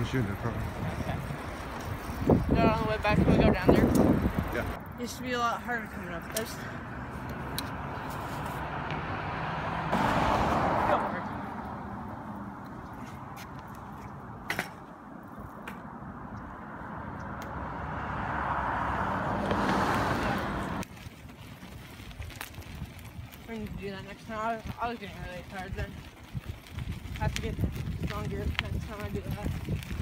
push you in the car. Okay. On the way back, can we go down there? Yeah. It used to be a lot harder coming up this. Go for it. We need to do that next time. I was getting really tired then. I have to get stronger next time I do that.